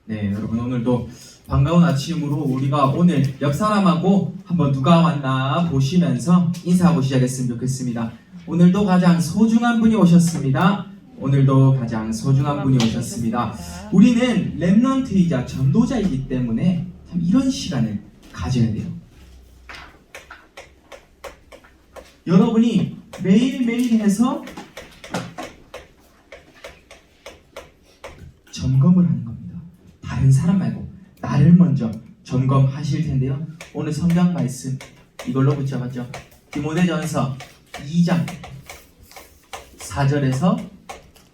네, 여러분 오늘도 반가운 아침으로 우리가 오늘 옆 사람하고 한번 누가 왔나 보시면서 인사하고 시작했으면 좋겠습니다. 오늘도 가장 소중한 분이 오셨습니다. 오늘도 가장 소중한 분이 오셨습니다. 우리는 렘넌트이자 전도자이기 때문에 참 이런 시간을 가져야 돼요. 여러분이 매일매일 해서 점검을 하는 겁니다. 다른 사람 말고 나를 먼저 점검하실 텐데요. 오늘 성경 말씀 이걸로 붙잡았죠. 디모데전서 2장 4절에서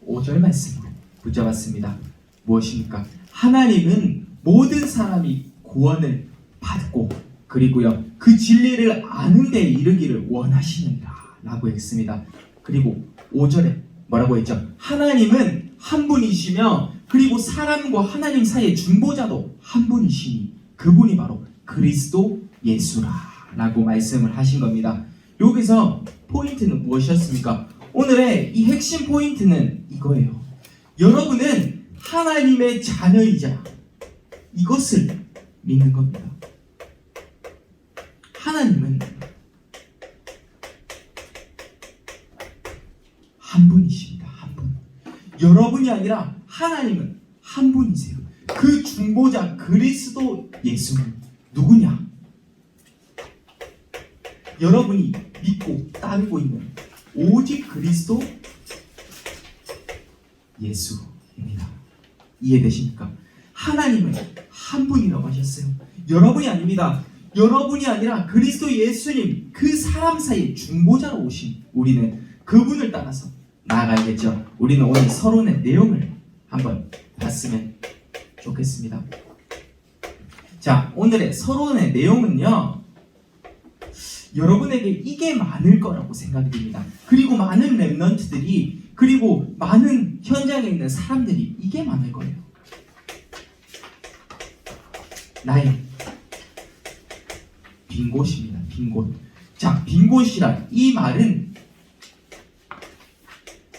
5절 말씀으로 붙잡았습니다. 무엇입니까? 하나님은 모든 사람이 구원을 받고 그리고요 그 진리를 아는 데 이르기를 원하시느니라 라고 했습니다. 그리고 5절에 뭐라고 했죠? 하나님은 한 분이시며 그리고 사람과 하나님 사이의 중보자도 한 분이시니 그분이 바로 그리스도 예수라 라고 말씀을 하신 겁니다. 여기서 포인트는 무엇이었습니까? 오늘의 이 핵심 포인트는 이거예요. 여러분은 하나님의 자녀이자 이것을 믿는 겁니다. 하나님은 한 분이십니다. 한 분. 여러분이 아니라 하나님은 한 분이세요. 그 중보자 그리스도 예수는 누구냐? 여러분이 믿고 따르고 있는 오직 그리스도 예수입니다. 이해되십니까? 하나님은 한 분이라고 하셨어요. 여러분이 아닙니다. 여러분이 아니라 그리스도 예수님 그 사람 사이의 중보자로 오신 우리는 그분을 따라서 나아가야겠죠. 우리는 오늘 서론의 내용을 한번 봤으면 좋겠습니다. 자, 오늘의 서론의 내용은요, 여러분에게 이게 많을 거라고 생각이 듭니다. 그리고 많은 렘넌트들이 그리고 많은 현장에 있는 사람들이 이게 많을 거예요. 나의 빈 곳입니다. 빈 곳. 자, 빈 곳이란 이 말은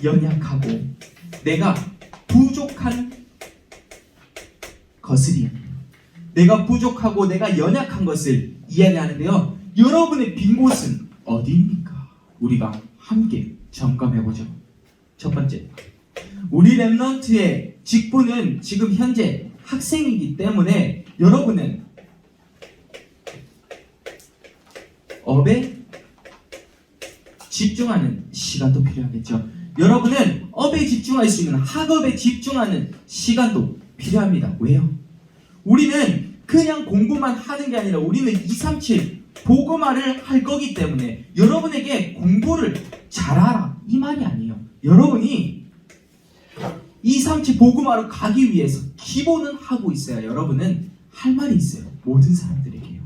연약하고 내가 부족한 것을이에요. 내가 부족하고 내가 연약한 것을 이야기하는데요. 여러분의 빈 곳은 어디입니까? 우리가 함께 점검해보죠. 첫 번째, 우리 렘넌트의 직분은 지금 현재 학생이기 때문에 여러분은 업에 집중하는 시간도 필요하겠죠. 여러분은 업에 집중할 수 있는 학업에 집중하는 시간도 필요합니다. 왜요? 우리는 그냥 공부만 하는 게 아니라 우리는 237 복음화를 할 거기 때문에 여러분에게 공부를 잘하라 이 말이 아니에요. 여러분이 237 복음화로 가기 위해서 기본은 하고 있어야 여러분은 할 말이 있어요. 모든 사람들에게요.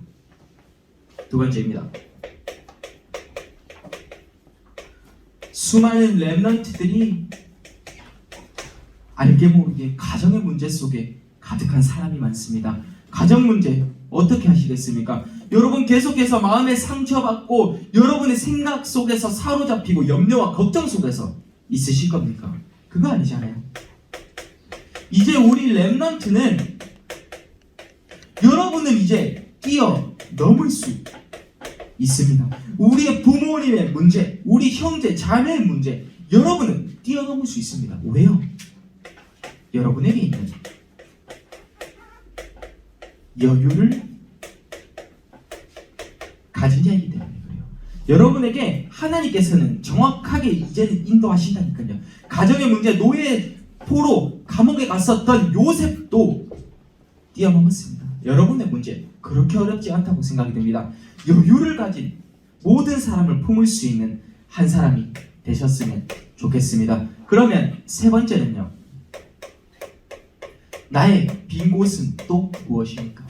두 번째입니다. 수많은 렘넌트들이 알게 모르게 가정의 문제 속에 가득한 사람이 많습니다. 가정 문제 어떻게 하시겠습니까? 여러분 계속해서 마음에 상처받고 여러분의 생각 속에서 사로잡히고 염려와 걱정 속에서 있으실 겁니까? 그거 아니잖아요. 이제 우리 렘넌트는 여러분은 이제 뛰어넘을 수 있습니다. 우리의 부모님의 문제, 우리 형제, 자매의 문제 여러분은 뛰어넘을 수 있습니다. 왜요? 여러분에게 있는 여유를 가진 자이기 때문에 그래요. 여러분에게 하나님께서는 정확하게 이제는 인도하신다니까요. 가정의 문제, 노예 포로 감옥에 갔었던 요셉도 뛰어넘었습니다. 여러분의 문제 그렇게 어렵지 않다고 생각이 듭니다. 여유를 가진 모든 사람을 품을 수 있는 한 사람이 되셨으면 좋겠습니다. 그러면 세 번째는요. 나의 빈 곳은 또 무엇입니까?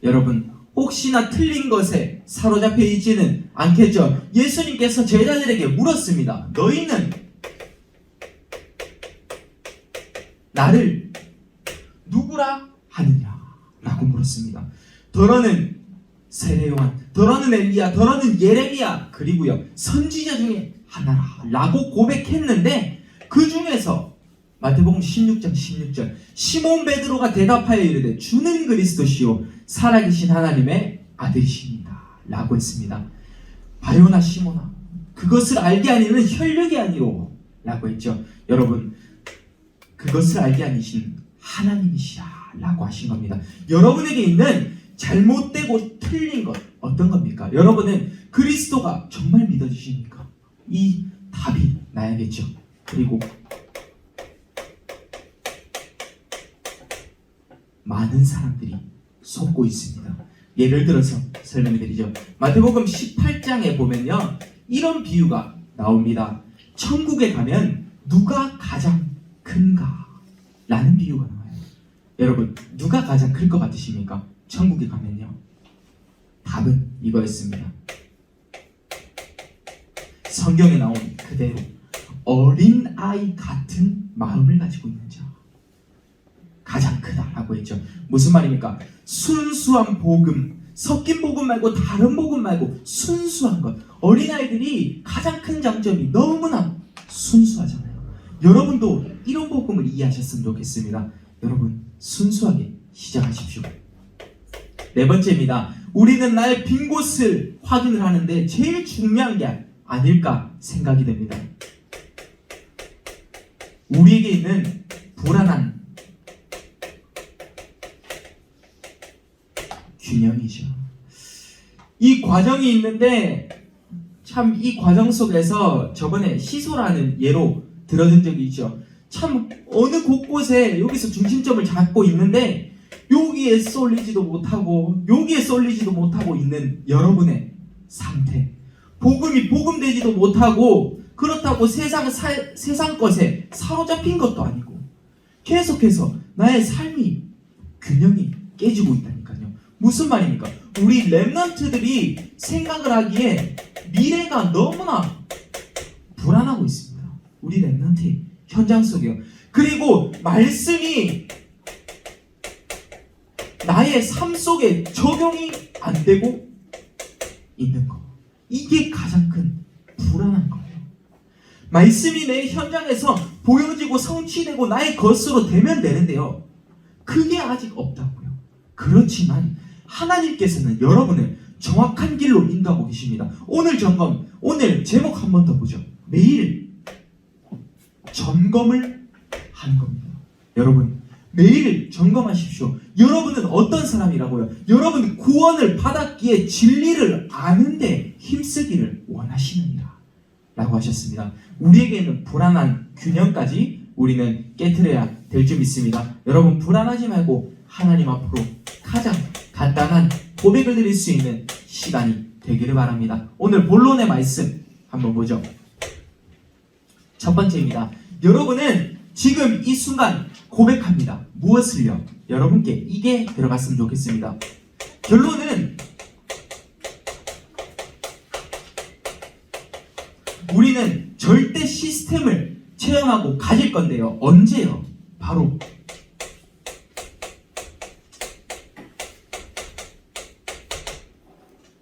여러분 혹시나 틀린 것에 사로잡혀 있지는 않겠죠? 예수님께서 제자들에게 물었습니다. 너희는 나를 누구라 하느냐? 라고 물었습니다. 더러는 세례요한, 더러는 엘리야, 더러는 예레미야, 그리고요 선지자 중에 하나라 라고 고백했는데 그 중에서 마태복음 16장 16절 시몬 베드로가 대답하여 이르되 주는 그리스도시요 살아계신 하나님의 아들이십니다 라고 했습니다. 바요나 시몬아, 그것을 알게 아니는 혈육이 아니오 라고 했죠. 여러분, 그것을 알게 아니신 하나님이시라 라고 하신 겁니다. 여러분에게 있는 잘못되고 틀린 것 어떤 겁니까? 여러분은 그리스도가 정말 믿어지십니까? 이 답이 나야겠죠. 그리고 많은 사람들이 속고 있습니다. 예를 들어서 설명드리죠. 마태복음 18장에 보면요, 이런 비유가 나옵니다. 천국에 가면 누가 가장 큰가? 라는 비유가 나와요. 여러분, 누가 가장 클 것 같으십니까? 천국에 가면요. 답은 이거였습니다. 성경에 나온 그대로 어린아이 같은 마음을 가지고 있는 자 가장 크다라고 했죠. 무슨 말입니까? 순수한 복음, 섞인 복음 말고 다른 복음 말고 순수한 것. 어린아이들이 가장 큰 장점이 너무나 순수하잖아요. 여러분도 이런 복음을 이해하셨으면 좋겠습니다. 여러분, 순수하게 시작하십시오. 네 번째입니다. 우리는 나의 빈 곳을 확인을 하는데 제일 중요한 게 아닐까 생각이 됩니다. 우리에게 있는 불안한 균형이죠. 이 과정이 있는데 참 이 과정 속에서 저번에 시소라는 예로 들어준 적이 있죠. 참 어느 곳곳에 여기서 중심점을 잡고 있는데 여기에 쏠리지도 못하고 여기에 쏠리지도 못하고 있는 여러분의 상태, 복음이 복음되지도 못하고 그렇다고 세상 것에 사로잡힌 것도 아니고 계속해서 나의 삶이 균형이 깨지고 있다니까요. 무슨 말입니까? 우리 렘넌트들이 생각을 하기에 미래가 너무나 불안하고 있습니다. 우리 렘넌트의 현장 속에요. 그리고 말씀이 나의 삶 속에 적용이 안 되고 있는 거. 이게 가장 큰 불안한 거예요. 말씀이 내 현장에서 보여지고 성취되고 나의 것으로 되면 되는데요. 그게 아직 없다고요. 그렇지만 하나님께서는 여러분을 정확한 길로 인도하고 계십니다. 오늘 점검, 오늘 제목 한 번 더 보죠. 매일 점검을 하는 겁니다. 여러분, 매일 점검하십시오. 여러분은 어떤 사람이라고요? 여러분 구원을 받았기에 진리를 아는데 힘쓰기를 원하시느니라 라고 하셨습니다. 우리에게는 불안한 균형까지 우리는 깨트려야 될 줄 믿습니다. 여러분, 불안하지 말고 하나님 앞으로 가장 간단한 고백을 드릴 수 있는 시간이 되기를 바랍니다. 오늘 본론의 말씀 한번 보죠. 첫 번째입니다. 여러분은 지금 이 순간 고백합니다. 무엇을요? 여러분께 이게 들어갔으면 좋겠습니다. 결론은 우리는 절대 시스템을 체험하고 가질 건데요. 언제요? 바로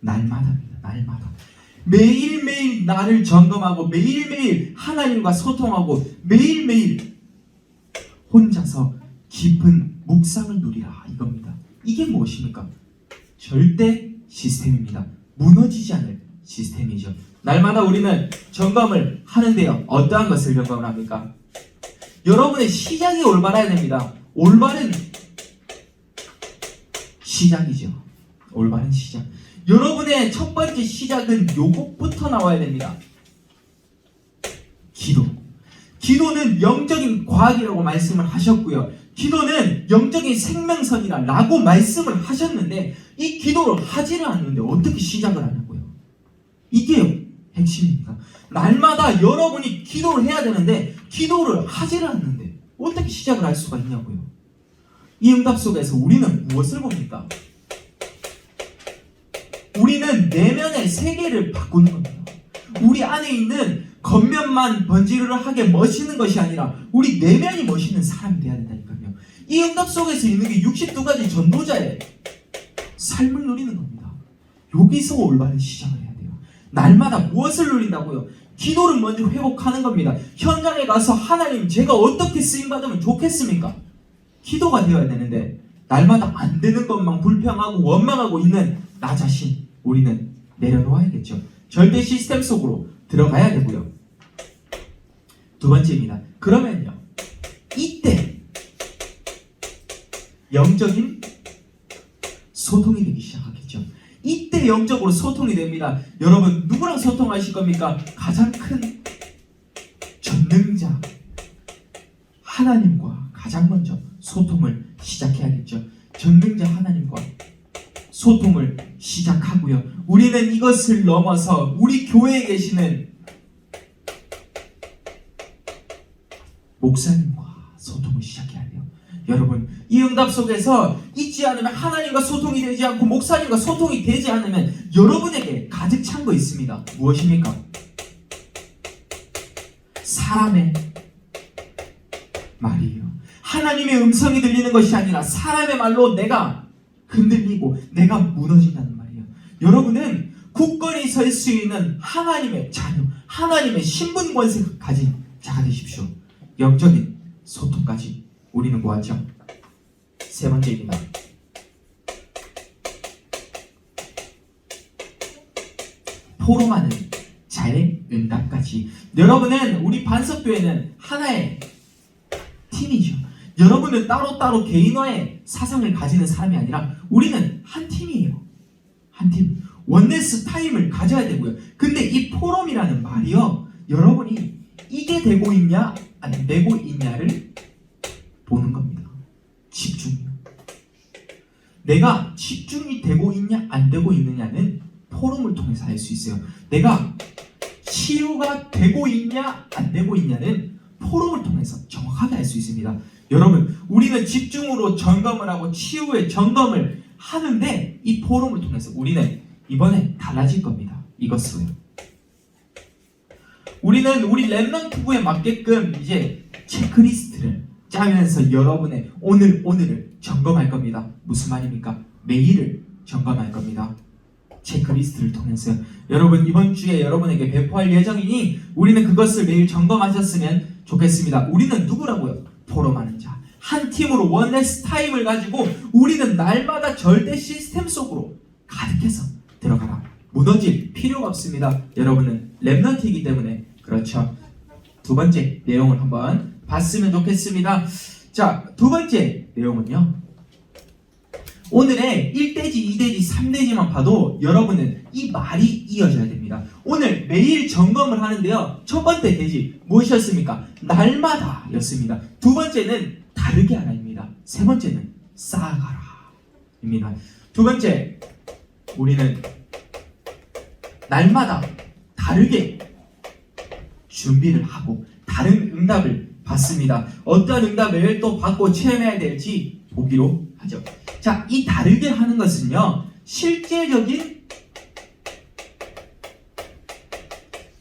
날마다입니다. 날마다. 매일매일 나를 점검하고 매일매일 하나님과 소통하고 매일매일 혼자서 깊은 묵상을 누리라 이겁니다. 이게 무엇입니까? 절대 시스템입니다. 무너지지 않을 시스템이죠. 날마다 우리는 점검을 하는데요. 어떠한 것을 점검을 합니까? 여러분의 시작이 올바라야 됩니다. 올바른 시작이죠. 올바른 시작. 여러분의 첫 번째 시작은 요것부터 나와야 됩니다. 기도. 기도는 영적인 과학이라고 말씀을 하셨고요. 기도는 영적인 생명선이라고 말씀을 하셨는데 이 기도를 하지를 않는데 어떻게 시작을 하냐고요. 이게 핵심입니다. 날마다 여러분이 기도를 해야 되는데 기도를 하지를 않는데 어떻게 시작을 할 수가 있냐고요. 이 응답 속에서 우리는 무엇을 봅니까? 우리는 내면의 세계를 바꾸는 겁니다. 우리 안에 있는 겉면만 번지르르하게 멋있는 것이 아니라 우리 내면이 멋있는 사람이 돼야 된다니까요. 이 응답 속에서 있는 게 62가지 전도자의 삶을 누리는 겁니다. 여기서 올바른 시작을 해야 돼요. 날마다 무엇을 누린다고요? 기도를 먼저 회복하는 겁니다. 현장에 가서 하나님 제가 어떻게 쓰임받으면 좋겠습니까? 기도가 되어야 되는데 날마다 안 되는 것만 불평하고 원망하고 있는 나 자신 우리는 내려놓아야겠죠. 절대 시스템 속으로 들어가야 되고요. 두 번째입니다. 그러면요, 이때 영적인 소통이 되기 시작하겠죠. 이때 영적으로 소통이 됩니다. 여러분 누구랑 소통하실 겁니까? 가장 큰 전능자 하나님과 가장 먼저 소통을 시작해야겠죠. 전능자 하나님과 소통을 시작하고요. 우리는 이것을 넘어서 우리 교회에 계시는 목사님과 소통을 시작해야 돼요. 여러분 이 응답 속에서 있지 않으면 하나님과 소통이 되지 않고 목사님과 소통이 되지 않으면 여러분에게 가득 찬 거 있습니다. 무엇입니까? 사람의 말이에요. 하나님의 음성이 들리는 것이 아니라 사람의 말로 내가 흔들리고 내가 무너진다는 말이에요. 여러분은 굳건히 설 수 있는 하나님의 자녀, 하나님의 신분 권세를 가진 자가 되십시오. 영적인 소통까지 우리는 보았죠. 세 번째입니다. 포럼하는 자의 응답까지. 여러분은 우리 반석교회는 하나의 팀이죠. 여러분은 따로따로 개인화의 사상을 가지는 사람이 아니라 우리는 한 팀이에요. 한 팀. 원네스 타임을 가져야 되고요. 근데 이 포럼이라는 말이요, 여러분이 이게 되고 있냐 안 되고 있냐를 보는 겁니다. 집중이요. 내가 집중이 되고 있냐 안 되고 있느냐는 포럼을 통해서 알 수 있어요. 내가 치유가 되고 있냐 안 되고 있냐는 포럼을 통해서 정확하게 알 수 있습니다. 여러분 우리는 집중으로 점검을 하고 치유의 점검을 하는데 이 포럼을 통해서 우리는 이번에 달라질 겁니다. 이것으로요. 우리는 우리 렘넌트부에 맞게끔 이제 체크리스트를 짜면서 여러분의 오늘을 점검할 겁니다. 무슨 말입니까? 매일을 점검할 겁니다. 체크리스트를 통해서 여러분 이번 주에 여러분에게 배포할 예정이니 우리는 그것을 매일 점검하셨으면 좋겠습니다. 우리는 누구라고요? 포럼하는 자. 한 팀으로 원네스 타임을 가지고 우리는 날마다 절대 시스템 속으로 가득해서 들어가라. 무너질 필요가 없습니다. 여러분은 렘넌트이기 때문에. 그렇죠. 두 번째 내용을 한번 봤으면 좋겠습니다. 자, 두 번째 내용은요, 오늘의 1대지, 2대지, 3대지만 봐도 여러분은 이 말이 이어져야 됩니다. 오늘 매일 점검을 하는데요, 첫 번째 대지 무엇이었습니까? 날마다 였습니다. 두 번째는 다르게 하라입니다. 세 번째는 쌓아가라 입니다. 두 번째, 우리는 날마다 다르게 준비를 하고 다른 응답을 받습니다. 어떤 응답을 또 받고 체험해야 될지 보기로 하죠. 자, 이 다르게 하는 것은요, 실제적인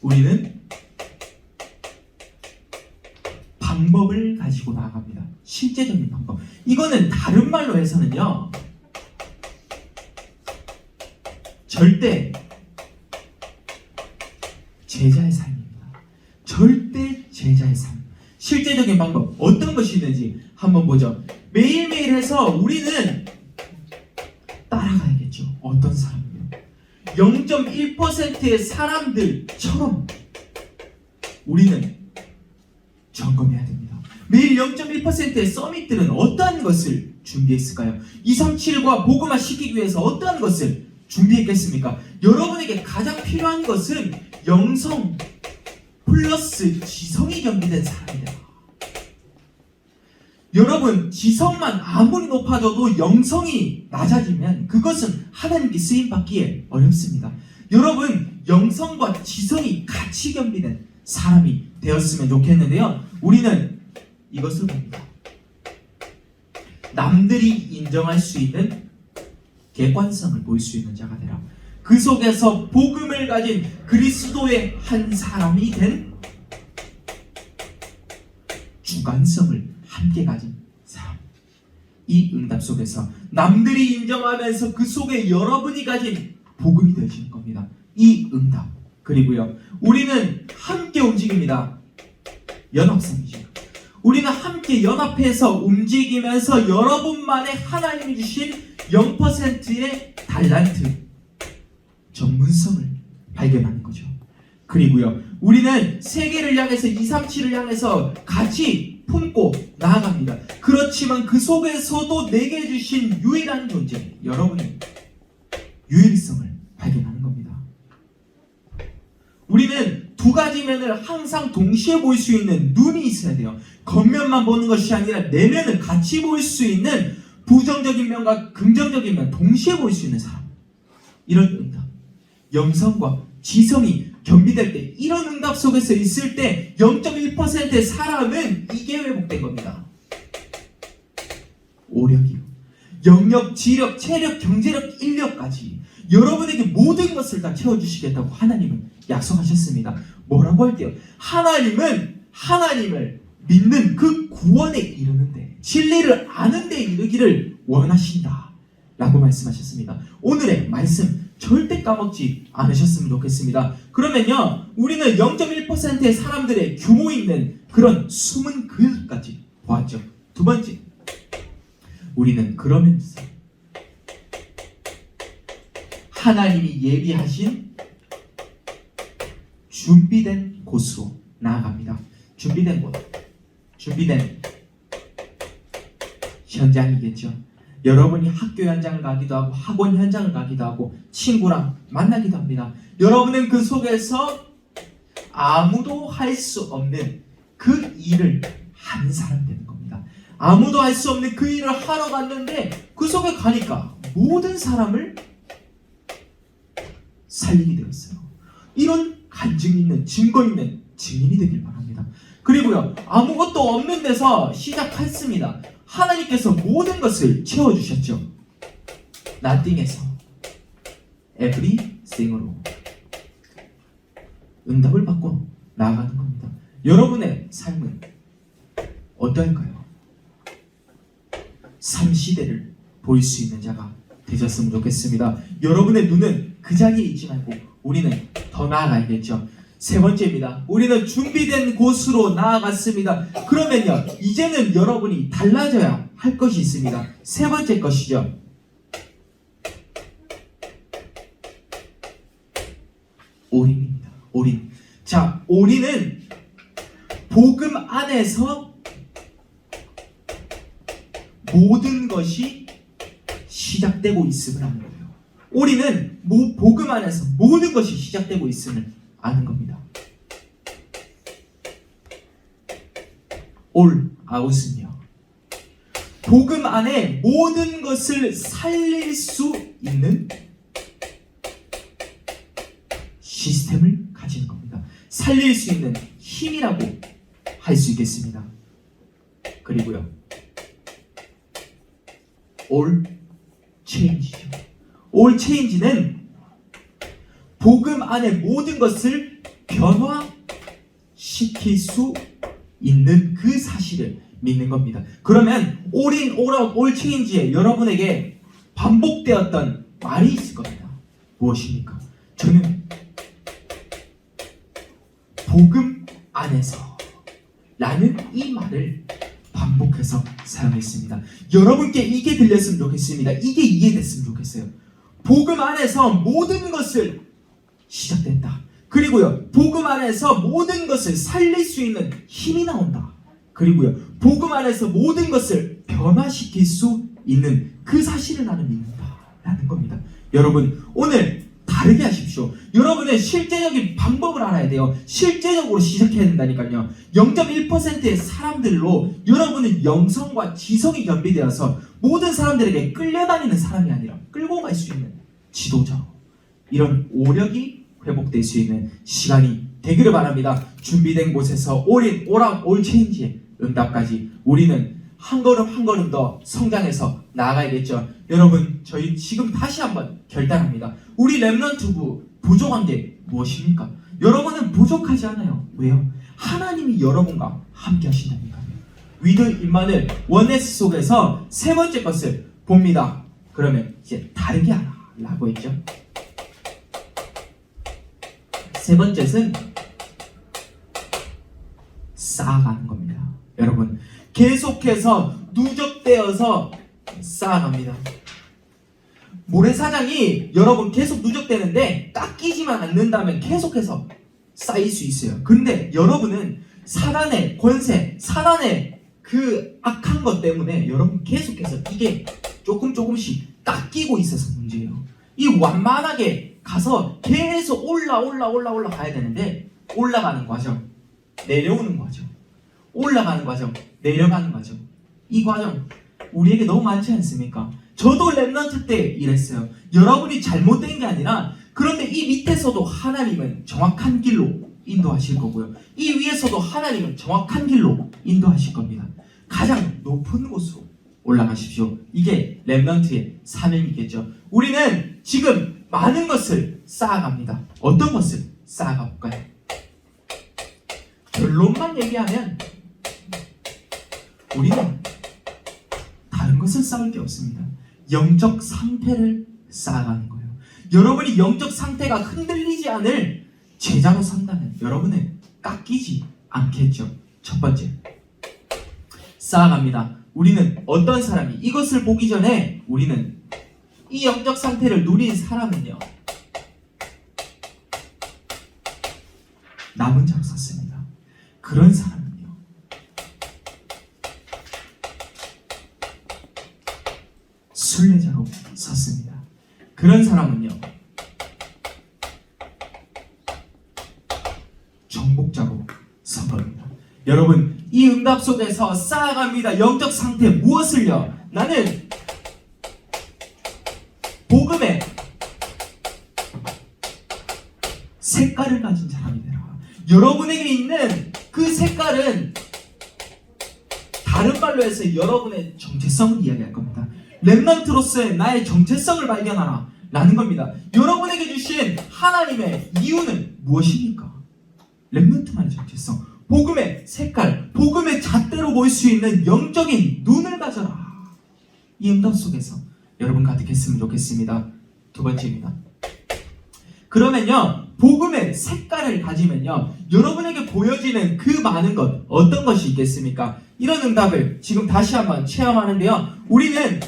우리는 방법을 가지고 나아갑니다. 실제적인 방법. 이거는 다른 말로 해서는요, 절대 제자의 삶입니다. 절대 제자의 삶. 실제적인 방법 어떤 것이 있는지 한번 보죠. 매일매일 해서 우리는 따라가야겠죠. 어떤 사람이요? 0.1%의 사람들처럼 우리는 점검해야 됩니다. 매일 0.1%의 서밋들은 어떠한 것을 준비했을까요? 237과 복음화 시키기 위해서 어떠한 것을 준비했겠습니까? 여러분에게 가장 필요한 것은 영성 플러스 지성이 겸비된 사람이다. 여러분, 지성만 아무리 높아져도 영성이 낮아지면 그것은 하나님께 쓰임받기에 어렵습니다. 여러분, 영성과 지성이 같이 겸비된 사람이 되었으면 좋겠는데요, 우리는 이것을 봅니다. 남들이 인정할 수 있는 객관성을 보일 수 있는 자가 되라. 그 속에서 복음을 가진 그리스도의 한 사람이 된 주관성을 함께 가진 사람. 이 응답 속에서 남들이 인정하면서 그 속에 여러분이 가진 복음이 되어지는 겁니다. 이 응답. 그리고요, 우리는 함께 움직입니다. 연합성이죠. 우리는 함께 연합해서 움직이면서 여러분만의 하나님이 주신 0%의 달란트, 전문성을 발견하는 거죠. 그리고요, 우리는 세계를 향해서 237을 향해서 같이 품고 나아갑니다. 그렇지만 그 속에서도 내게 주신 유일한 존재, 여러분의 유일성을 발견하는 겁니다. 우리는 두 가지 면을 항상 동시에 볼 수 있는 눈이 있어야 돼요. 겉면만 보는 것이 아니라 내면을 같이 볼 수 있는 부정적인 면과 긍정적인 면 동시에 볼 수 있는 사람, 이런 응답. 영성과 지성이 겸비될 때, 이런 응답 속에서 있을 때 0.1%의 사람은 이게 회복된 겁니다. 오력이요, 영역, 지력, 체력, 경제력, 인력까지 여러분에게 모든 것을 다 채워주시겠다고 하나님은 약속하셨습니다. 뭐라고 할게요? 하나님은 하나님을 믿는 그 구원에 이르는데, 진리를 아는 데 이르기를 원하신다 라고 말씀하셨습니다. 오늘의 말씀 절대 까먹지 않으셨으면 좋겠습니다. 그러면요, 우리는 0.1%의 사람들의 규모 있는 그런 숨은 그릇까지 보았죠. 두 번째, 우리는 그러면서 하나님이 예비하신 준비된 곳으로 나아갑니다. 준비된 곳, 준비된 현장이겠죠. 여러분이 학교 현장을 가기도 하고 학원 현장을 가기도 하고 친구랑 만나기도 합니다. 여러분은 그 속에서 아무도 할 수 없는 그 일을 한 사람 되는 겁니다. 아무도 할 수 없는 그 일을 하러 갔는데 그 속에 가니까 모든 사람을 살리게 되었어요. 이런 간증 있는, 증거 있는 증인이 되길 바랍니다. 그리고요, 아무것도 없는 데서 시작했습니다. 하나님께서 모든 것을 채워주셨죠. nothing에서 everything으로 응답을 받고 나아가는 겁니다. 여러분의 삶은 어떨까요? 삶시대를 보일 수 있는 자가 되셨으면 좋겠습니다. 여러분의 눈은 그 자리에 있지 말고 우리는 더 나아가야겠죠. 세 번째입니다. 우리는 준비된 곳으로 나아갔습니다. 그러면요, 이제는 여러분이 달라져야 할 것이 있습니다. 세 번째 것이죠. 올인입니다. 올인. 자, 올인은 복음 안에서 모든 것이 시작되고 있음을 아는 거예요. 올인은 복음 안에서 모든 것이 시작되고 있음을 아는 겁니다. 올 아웃은요, 복음 안에 모든 것을 살릴 수 있는 시스템을 가지는 겁니다. 살릴 수 있는 힘이라고 할 수 있겠습니다. 그리고요, 올 체인지죠. 올 체인지는 복음 안에 모든 것을 변화시킬 수 있는 그 사실을 믿는 겁니다. 그러면 올인, 올아웃, 올 체인지에 여러분에게 반복되었던 말이 있을 겁니다. 무엇입니까? 저는 복음 안에서 라는 이 말을 반복해서 사용했습니다. 여러분께 이게 들렸으면 좋겠습니다. 이게 이해됐으면 좋겠어요. 복음 안에서 모든 것을 시작됐다. 그리고요, 복음 안에서 모든 것을 살릴 수 있는 힘이 나온다. 그리고요, 복음 안에서 모든 것을 변화시킬 수 있는 그 사실을 나는 믿는다 라는 겁니다. 여러분, 오늘 다르게 하십시오. 여러분의 실제적인 방법을 알아야 돼요. 실제적으로 시작해야 된다니까요. 0.1%의 사람들로 여러분은 영성과 지성이 겸비되어서 모든 사람들에게 끌려다니는 사람이 아니라 끌고 갈 수 있는 지도자, 이런 오력이 회복될 수 있는 시간이 되기를 바랍니다. 준비된 곳에서 올인, 올아웃, 올 체인지의 응답까지 우리는 한 걸음 한 걸음 더 성장해서 나아가야겠죠. 여러분, 저희 지금 다시 한번 결단합니다. 우리 렘넌트부 부족한 게 무엇입니까? 여러분은 부족하지 않아요. 왜요? 하나님이 여러분과 함께 하신다니까요. 위드 임마누엘 원네스 속에서 세 번째 것을 봅니다. 그러면 이제 다르게 하라 라고 했죠. 세 번째는 쌓아가는 겁니다. 여러분, 계속해서 누적되어서 쌓아갑니다. 모래사장이 여러분 계속 누적되는데 깎이지만 않는다면 계속해서 쌓일 수 있어요. 근데 여러분은 사단의 권세, 사단의 그 악한 것 때문에 여러분 계속해서 이게 조금씩 깎이고 있어서 문제예요. 이 완만하게 가서 계속 올라 가야 되는데 올라가는 과정, 내려오는 과정, 올라가는 과정, 내려가는 과정, 이 과정 우리에게 너무 많지 않습니까? 저도 렘넌트 때 이랬어요. 여러분이 잘못된 게 아니라, 그런데 이 밑에서도 하나님은 정확한 길로 인도하실 거고요, 이 위에서도 하나님은 정확한 길로 인도하실 겁니다. 가장 높은 곳으로 올라가십시오. 이게 렘넌트의 사명이겠죠. 우리는 지금 많은 것을 쌓아갑니다. 어떤 것을 쌓아가 볼까요? 결론만 얘기하면 우리는 다른 것을 쌓을 게 없습니다. 영적 상태를 쌓아가는 거예요. 여러분이 영적 상태가 흔들리지 않을 제자로 산다면 여러분은 깎이지 않겠죠. 첫 번째, 쌓아갑니다. 우리는 어떤 사람이, 이것을 보기 전에 우리는 이 영적 상태를 누린 사람은요, 남은 자로 섰습니다. 그런 사람은요, 순례자로 섰습니다. 그런 사람은요, 정복자로 선 겁니다. 여러분, 이 응답 속에서 쌓아갑니다. 영적 상태 무엇을요? 나는 복음의 색깔을 가진 사람이 되라. 여러분에게 있는 그 색깔은, 다른 말로 해서 여러분의 정체성을 이야기할 겁니다. 렘넌트로서의 나의 정체성을 발견하라 라는 겁니다. 여러분에게 주신 하나님의 이유는 무엇입니까? 렘넌트만의 정체성, 복음의 색깔, 복음의 잣대로 볼 수 있는 영적인 눈을 가져라. 이 응답 속에서 여러분 가득했으면 좋겠습니다. 두 번째입니다. 그러면요, 복음의 색깔을 가지면요, 여러분에게 보여지는 그 많은 것, 어떤 것이 있겠습니까? 이런 응답을 지금 다시 한번 체험하는데요, 우리는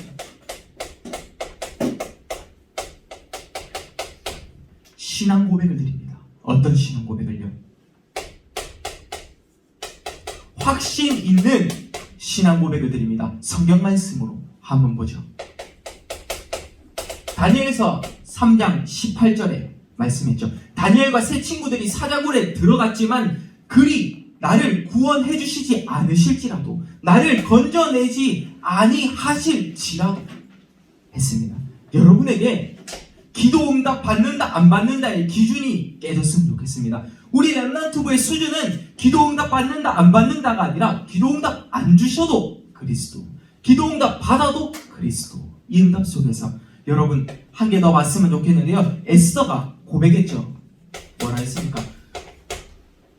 신앙 고백을 드립니다. 어떤 신앙 고백을요? 확신 있는 신앙 고백을 드립니다. 성경 말씀으로 한번 보죠. 다니엘서 3장 18절에 말씀했죠. 다니엘과 세 친구들이 사자굴에 들어갔지만 그리 나를 구원해 주시지 않으실지라도, 나를 건져내지 아니하실지라도 했습니다. 여러분에게 기도 응답 받는다 안 받는다의 기준이 깨졌으면 좋겠습니다. 우리 렘넌트부의 수준은 기도 응답 받는다 안 받는다가 아니라 기도 응답 안 주셔도 그리스도, 기도 응답 받아도 그리스도. 이 응답 속에서 여러분 한 개 더 봤으면 좋겠는데요, 에스더가 고백했죠. 뭐라 했습니까?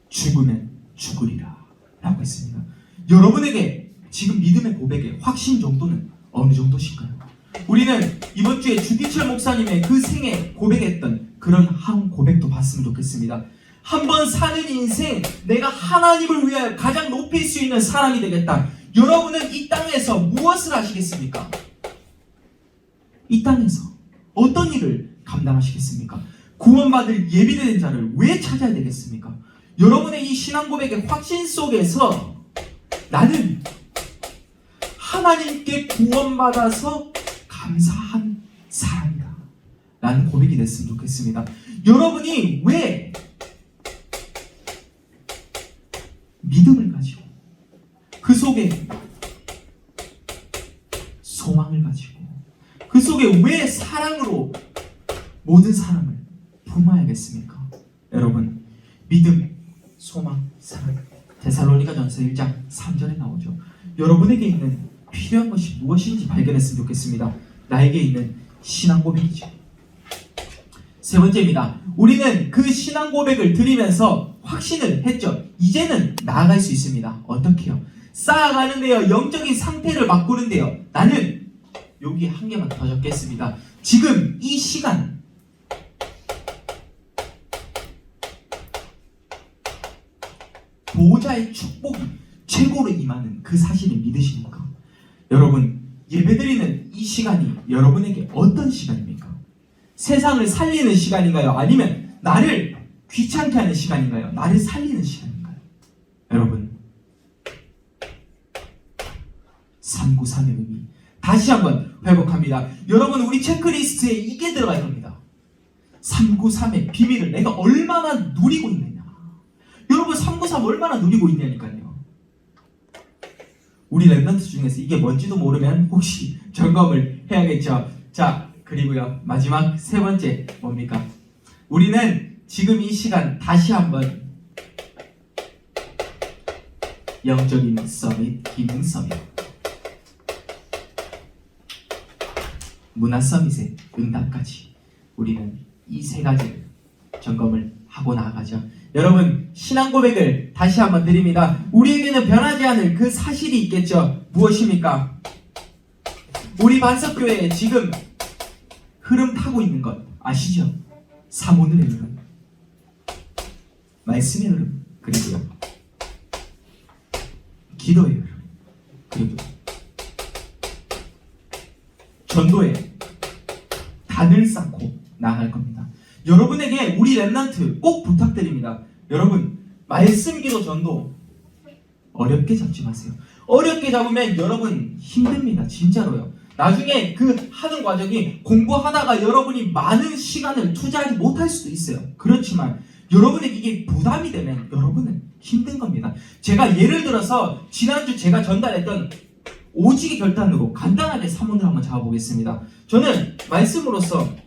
죽으면 죽으리라 라고 했습니다. 여러분에게 지금 믿음의 고백의 확신 정도는 어느 정도실까요? 우리는 이번 주에 주기철 목사님의 그 생에 고백했던 그런 한 고백도 봤으면 좋겠습니다. 한번 사는 인생, 내가 하나님을 위하여 가장 높일 수 있는 사람이 되겠다. 여러분은 이 땅에서 무엇을 하시겠습니까? 이 땅에서 어떤 일을 감당하시겠습니까? 구원받을 예비된 자를 왜 찾아야 되겠습니까? 여러분의 이 신앙 고백의 확신 속에서 나는 하나님께 구원받아서 감사한 사람이다 라는 고백이 됐으면 좋겠습니다. 여러분이 왜 믿음을 가지고, 그 속에 소망을 가지고, 그 속에 왜 사랑으로 모든 사람을 품어야겠습니까? 여러분, 믿음, 소망, 사랑, 데살로니가전서 1장 3절에 나오죠. 여러분에게 있는 필요한 것이 무엇인지 발견했으면 좋겠습니다. 나에게 있는 신앙 고백이죠. 세 번째입니다. 우리는 그 신앙 고백을 드리면서 확신을 했죠. 이제는 나아갈 수 있습니다. 어떻게요? 쌓아가는데요, 영적인 상태를 바꾸는데요, 나는 여기 한 개만 더 적겠습니다. 지금 이 시간, 보호자의 축복이 최고로 임하는 그 사실을 믿으십니까? 여러분, 예배드리는 이 시간이 여러분에게 어떤 시간입니까? 세상을 살리는 시간인가요? 아니면 나를 귀찮게 하는 시간인가요? 나를 살리는 시간인가요? 여러분, 393의 의미 다시 한번 회복합니다. 여러분, 우리 체크리스트에 이게 들어갈 겁니다. 393의 비밀을 내가 얼마나 누리고 있느냐. 여러분, 393 얼마나 누리고 있냐니까요. 우리 랩런트 중에서 이게 뭔지도 모르면 혹시 점검을 해야겠죠. 자, 그리고요, 마지막 세 번째 뭡니까? 우리는 지금 이 시간 다시 한번 영적인 서밋, 기능 서밋, 문화 서밋의 응답까지 우리는 이 세 가지를 점검을 하고 나아가죠. 여러분, 신앙 고백을 다시 한번 드립니다. 우리에게는 변하지 않을 그 사실이 있겠죠. 무엇입니까? 우리 반석교회에 지금 흐름 타고 있는 것 아시죠? 사모늘의 흐름, 말씀의 흐름, 그리고요 기도의 흐름, 그리고 전도의 단을 쌓고 나아갈 겁니다. 여러분에게 우리 랩런트 꼭 부탁드립니다. 여러분, 말씀, 기도, 전도 어렵게 잡지 마세요. 어렵게 잡으면 여러분 힘듭니다. 진짜로요. 나중에 그 하는 과정이 공부하다가 여러분이 많은 시간을 투자하지 못할 수도 있어요. 그렇지만 여러분에게 이게 부담이 되면 여러분은 힘든 겁니다. 제가 예를 들어서 지난주 제가 전달했던 오직의 결단으로 간단하게 사문을 한번 잡아보겠습니다. 저는 말씀으로서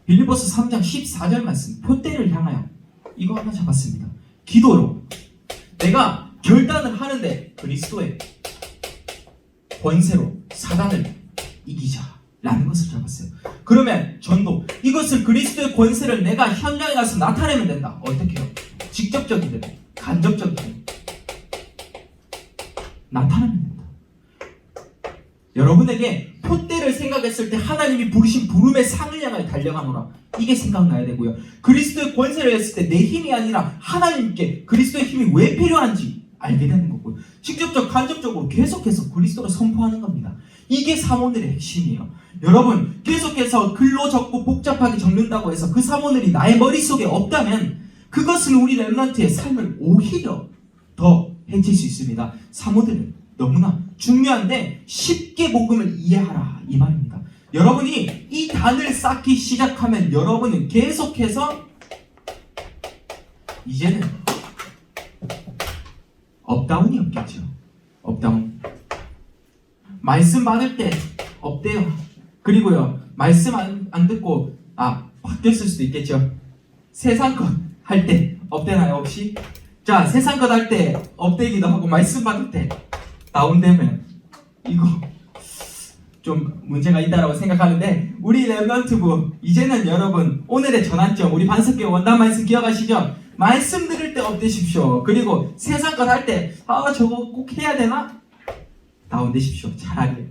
빌립보서 3장 14절 말씀, 표대를 향하여 이거 하나 잡았습니다. 기도로 내가 결단을 하는데 그리스도의 권세로 사단을 이기자라는 것을 잡았어요. 그러면 전도, 이것을 그리스도의 권세를 내가 현장에 가서 나타내면 된다. 어떻게 해요? 직접적이든 간접적이든 나타내면 된다. 여러분에게 표대를 생각했을 때 하나님이 부르신 부름의 상을 향하여 달려가노라, 이게 생각나야 되고요. 그리스도의 권세를 했을 때 내 힘이 아니라 하나님께 그리스도의 힘이 왜 필요한지 알게 되는 거고요. 직접적 간접적으로 계속해서 그리스도를 선포하는 겁니다. 이게 사모늘의 핵심이에요. 여러분, 계속해서 글로 적고 복잡하게 적는다고 해서 그 사모늘이 나의 머릿속에 없다면 그것은 우리 랩런트의 삶을 오히려 더 해칠 수 있습니다. 사모들은 너무나 중요한데 쉽게 복음을 이해하라, 이 말입니다. 여러분이 이 단을 쌓기 시작하면 여러분은 계속해서 이제는 업다운이 없겠죠. 업다운. 말씀 받을 때 업돼요. 그리고요, 말씀 안 듣고 바뀌었을 수도 있겠죠. 세상 것 할 때 업되나요? 혹시? 자, 세상 것 할 때 업되기도 하고 말씀 받을 때 다운되면 이거 좀 문제가 있다라고 생각하는데, 우리 랩런트부 이제는 여러분 오늘의 전환점, 우리 반석교회 원단 말씀 기억하시죠? 말씀 들을 때 업되십시오. 그리고 세상 것 할 때 저거 꼭 해야 되나? 다운되십시오. 차라리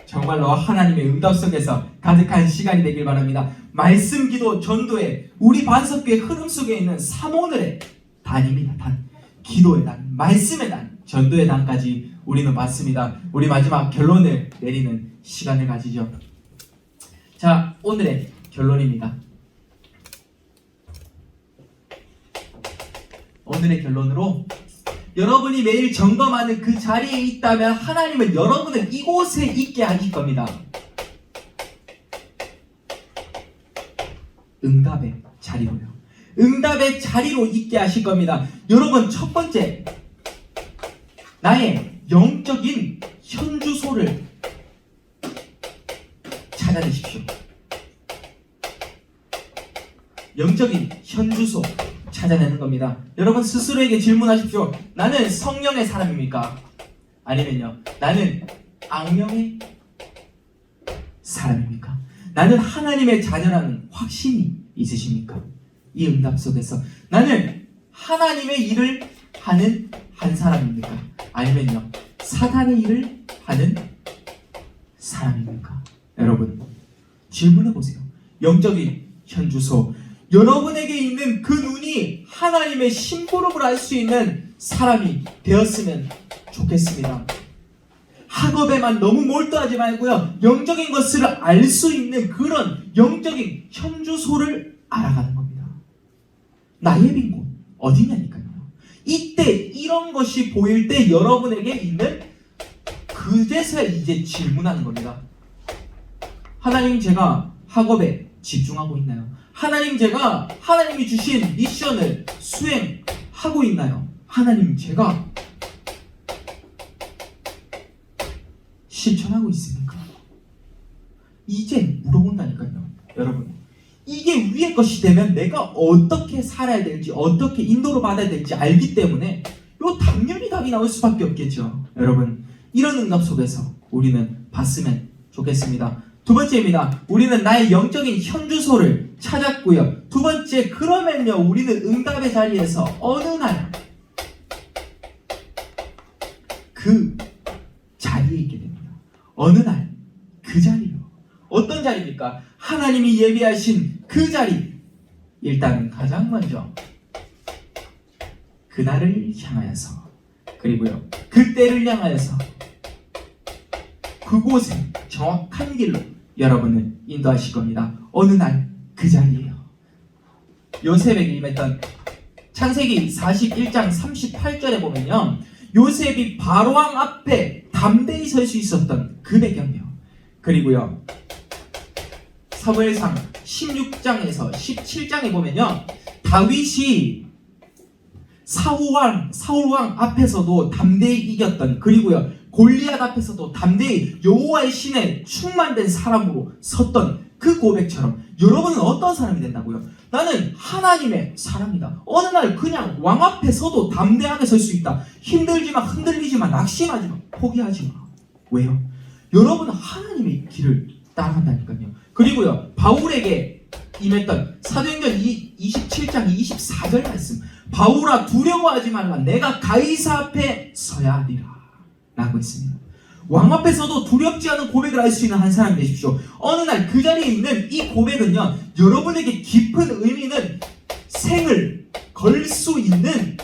정말로 하나님의 응답 속에서 가득한 시간이 되길 바랍니다. 말씀, 기도, 전도에 우리 반석교회 흐름 속에 있는 사모늘의 단입니다. 단, 기도의 단, 말씀의 단, 전도의 단까지 우리는 봤습니다. 우리 마지막 결론을 내리는 시간을 가지죠. 자, 오늘의 결론입니다. 오늘의 결론으로, 여러분이 매일 점검하는 그 자리에 있다면 하나님은 여러분을 이곳에 있게 하실 겁니다. 응답의 자리로요. 응답의 자리로 있게 하실 겁니다. 여러분, 첫 번째, 나의 영적인 현주소를 찾아내십시오. 영적인 현주소 찾아내는 겁니다. 여러분, 스스로에게 질문하십시오. 나는 성령의 사람입니까? 아니면요, 나는 악령의 사람입니까? 나는 하나님의 자녀라는 확신이 있으십니까? 이 응답 속에서 나는 하나님의 일을 하는 한 사람입니까? 아니면요, 사단의 일을 하는 사람입니까? 여러분, 질문해 보세요. 영적인 현주소, 여러분에게 있는 그 눈이 하나님의 심부름을 할 수 있는 사람이 되었으면 좋겠습니다. 학업에만 너무 몰두하지 말고요, 영적인 것을 알 수 있는 그런 영적인 현주소를 알아가는 겁니다. 나의 빈 곳 어디냐니까요. 이때 이런 것이 보일 때 여러분에게 있는, 그제서야 이제 질문하는 겁니다. 하나님, 제가 학업에 집중하고 있나요? 하나님, 제가 하나님이 주신 미션을 수행하고 있나요? 하나님, 제가 실천하고 있습니까? 이제 물어본다니까요. 여러분, 이게 위의 것이 되면 내가 어떻게 살아야 될지, 어떻게 인도를 받아야 될지 알기 때문에 요 당연히 답이 나올 수밖에 없겠죠. 여러분, 이런 응답 속에서 우리는 봤으면 좋겠습니다. 두 번째입니다. 우리는 나의 영적인 현주소를 찾았고요. 두 번째, 그러면요, 우리는 응답의 자리에서 어느 날 그 자리에 있게 됩니다. 어느 날 그 자리요. 어떤 자리입니까? 하나님이 예비하신 그 자리. 일단 가장 먼저 그날을 향하여서, 그리고요, 그때를 향하여서 그곳에 정확한 길로 여러분을 인도하실 겁니다. 어느 날 그 자리예요. 요셉에게 임했던 창세기 41장 38절에 보면요, 요셉이 바로왕 앞에 담대히 설 수 있었던 그 배경이요. 그리고요, 사무엘상 16장에서 17장에 보면요, 다윗이 사울왕 앞에서도 담대히 이겼던, 그리고요, 골리앗 앞에서도 담대히 여호와의 신에 충만된 사람으로 섰던 그 고백처럼 여러분은 어떤 사람이 된다고요? 나는 하나님의 사람이다. 어느 날 그냥 왕 앞에 서도 담대하게 설 수 있다. 힘들지마, 흔들리지마, 낙심하지마, 포기하지마. 왜요? 여러분은 하나님의 길을 따라간다니까요. 그리고요, 바울에게 임했던 사도행전 27장 24절 말씀, 바울아, 두려워하지 말라. 내가 가이사 앞에 서야 하리라 라고 했습니다. 왕 앞에서도 두렵지 않은 고백을 할 수 있는 한 사람이 되십시오. 어느 날 그 자리에 있는 이 고백은요, 여러분에게 깊은 의미는 생을 걸 수 있는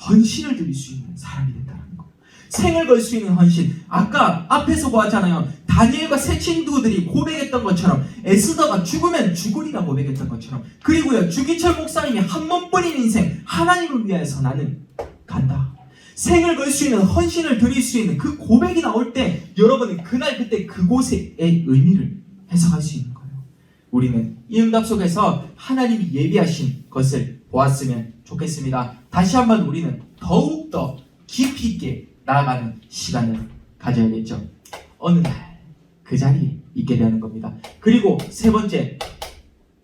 헌신을 드릴 수 있는 사람이 된다는 거. 생을 걸 수 있는 헌신. 아까 앞에서 보았잖아요. 다니엘과 세 친구들이 고백했던 것처럼, 에스더가 죽으면 죽으리라 고백했던 것처럼, 그리고요, 주기철 목사님이 한 번뿐인 인생 하나님을 위하여서 나는 간다. 생을 걸 수 있는, 헌신을 드릴 수 있는 그 고백이 나올 때 여러분은 그날 그때 그곳의 의미를 해석할 수 있는 거예요. 우리는 이 응답 속에서 하나님이 예비하신 것을 보았으면 좋겠습니다. 다시 한번 우리는 더욱더 깊이 있게 나아가는 시간을 가져야겠죠. 어느 날 그 자리에 있게 되는 겁니다. 그리고 세 번째,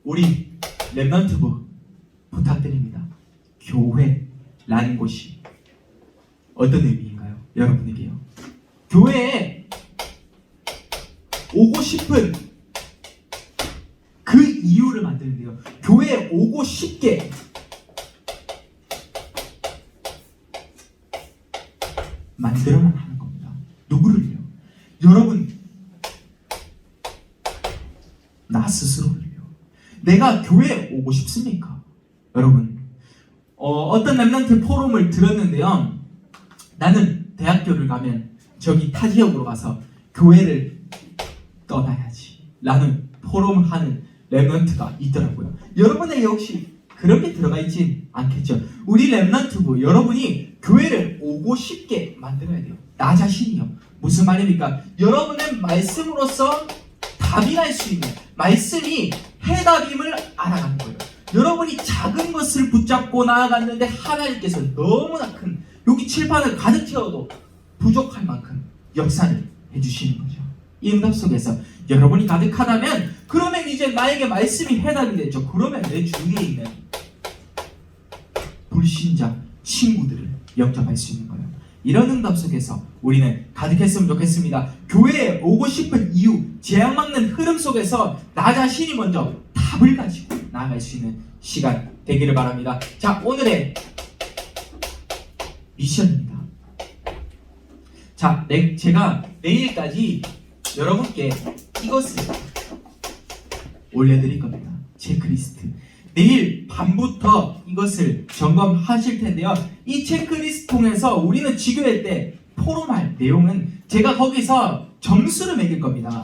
우리 렘넌트부 부탁드립니다. 교회라는 곳이 어떤 의미인가요? 여러분에게요. 교회에 오고 싶은 그 이유를 만드는데요. 교회에 오고 싶게 만들어만 하는 겁니다. 누구를요? 여러분, 나 스스로를요. 내가 교회에 오고 싶습니까? 여러분, 어떤 렘넌트 포럼을 들었는데요. 나는 대학교를 가면 저기 타 지역으로 가서 교회를 떠나야지 라는 포럼을 하는 렘넌트가 있더라고요. 여러분에게 혹시 그렇게 들어가 있진 않겠죠? 우리 렘넌트부 여러분이 교회를 오고 싶게 만들어야 돼요. 나 자신이요. 무슨 말입니까? 여러분의 말씀으로서 답이 날 수 있는, 말씀이 해답임을 알아가는 거예요. 여러분이 작은 것을 붙잡고 나아갔는데 하나님께서 너무나 큰, 여기 칠판을 가득 채워도 부족할 만큼 역사를 해주시는 거죠. 이 응답 속에서 여러분이 가득하다면, 그러면 이제 나에게 말씀이 해답이 됐죠. 그러면 내 주위에 있는 불신자 친구들을 영접할 수 있는 거예요. 이런 응답 속에서 우리는 가득했으면 좋겠습니다. 교회에 오고 싶은 이유, 재앙막는 흐름 속에서 나 자신이 먼저 답을 가지고 나아갈 수 있는 시간 되기를 바랍니다. 자, 오늘의 미션입니다. 자, 제가 내일까지 여러분께 이것을 올려드릴 겁니다. 체크리스트. 내일 밤부터 이것을 점검하실 텐데요. 이 체크리스트 통해서 우리는 지교회 때 포럼할 내용은 제가 거기서 점수를 매길 겁니다.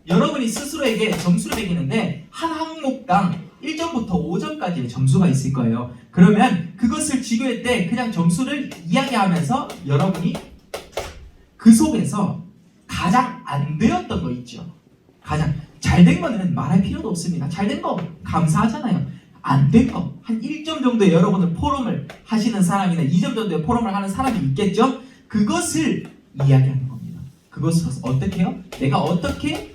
여러분이 스스로에게 점수를 매기는데 한 항목당 1점부터 5점까지의 점수가 있을 거예요. 그러면 그것을 지교회 때 그냥 점수를 이야기하면서 여러분이 그 속에서 가장 안 되었던 거 있죠. 가장 잘 된 거는 말할 필요도 없습니다. 잘 된 거 감사하잖아요. 안 된 거, 한 1점 정도의 여러분을 포럼을 하시는 사람이나 2점 정도의 포럼을 하는 사람이 있겠죠? 그것을 이야기하는 겁니다. 그것을 어떻게 해요? 내가 어떻게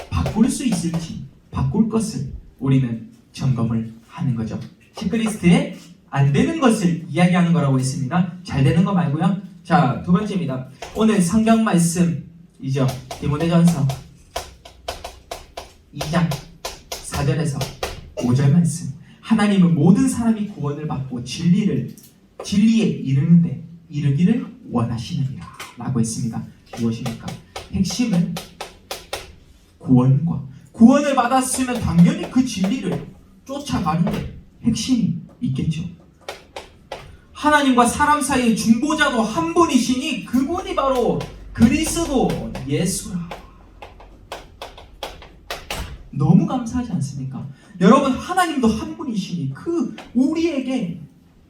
바꿀 수 있을지, 바꿀 것을 우리는 점검을 하는 거죠. 체크리스트에 안 되는 것을 이야기하는 거라고 했습니다. 잘 되는 거 말고요. 자, 두 번째입니다. 오늘 성경 말씀이죠. 디모데전서 2장 4절에서 5절 말씀. 하나님은 모든 사람이 구원을 받고 진리에 이르기를 원하시느니라 라고 했습니다. 무엇입니까? 핵심은 구원을 받았으면 당연히 그 진리를 쫓아가는데 핵심이 있겠죠. 하나님과 사람 사이의 중보자도 한 분이시니 그분이 바로 그리스도 예수라. 너무 감사하지 않습니까? 여러분, 하나님도 한 분이시니 우리에게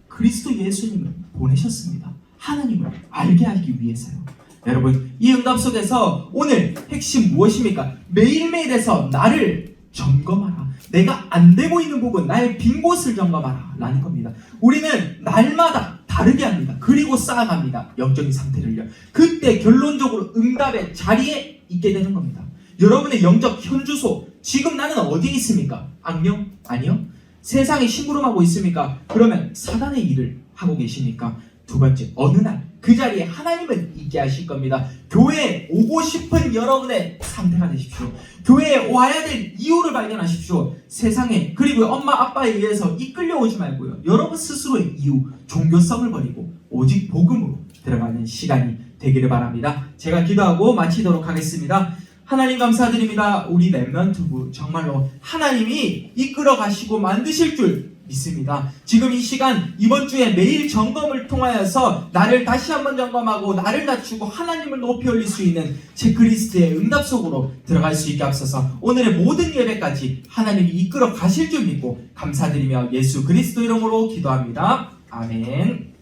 그리스도 예수님을 보내셨습니다. 하나님을 알게 하기 위해서요. 여러분, 이 응답 속에서 오늘 핵심 무엇입니까? 매일매일에서 나를 점검하라. 내가 안 되고 있는 부분, 나의 빈 곳을 점검하라 라는 겁니다. 우리는 날마다 다르게 합니다. 그리고 쌓아갑니다. 영적인 상태를요. 그때 결론적으로 응답의 자리에 있게 되는 겁니다. 여러분의 영적 현주소, 지금 나는 어디에 있습니까? 악령? 아니요. 세상에 심부름하고 있습니까? 그러면 사단의 일을 하고 계십니까? 두 번째, 어느 날 그 자리에 하나님은 있게 하실 겁니다. 교회에 오고 싶은 여러분의 상태가 되십시오. 교회에 와야 될 이유를 발견하십시오. 세상에, 그리고 엄마 아빠에 의해서 이끌려오지 말고요. 여러분 스스로의 이유, 종교성을 버리고 오직 복음으로 들어가는 시간이 되기를 바랍니다. 제가 기도하고 마치도록 하겠습니다. 하나님 감사드립니다. 우리 렘넌트부 정말로 하나님이 이끌어 가시고 만드실 줄 믿습니다. 지금 이 시간, 이번 주에 매일 점검을 통하여서 나를 다시 한번 점검하고 나를 낮추고 하나님을 높이 올릴 수 있는 체크리스트의 응답 속으로 들어갈 수 있게 앞서서 오늘의 모든 예배까지 하나님이 이끌어 가실 줄 믿고 감사드리며 예수 그리스도 이름으로 기도합니다. 아멘.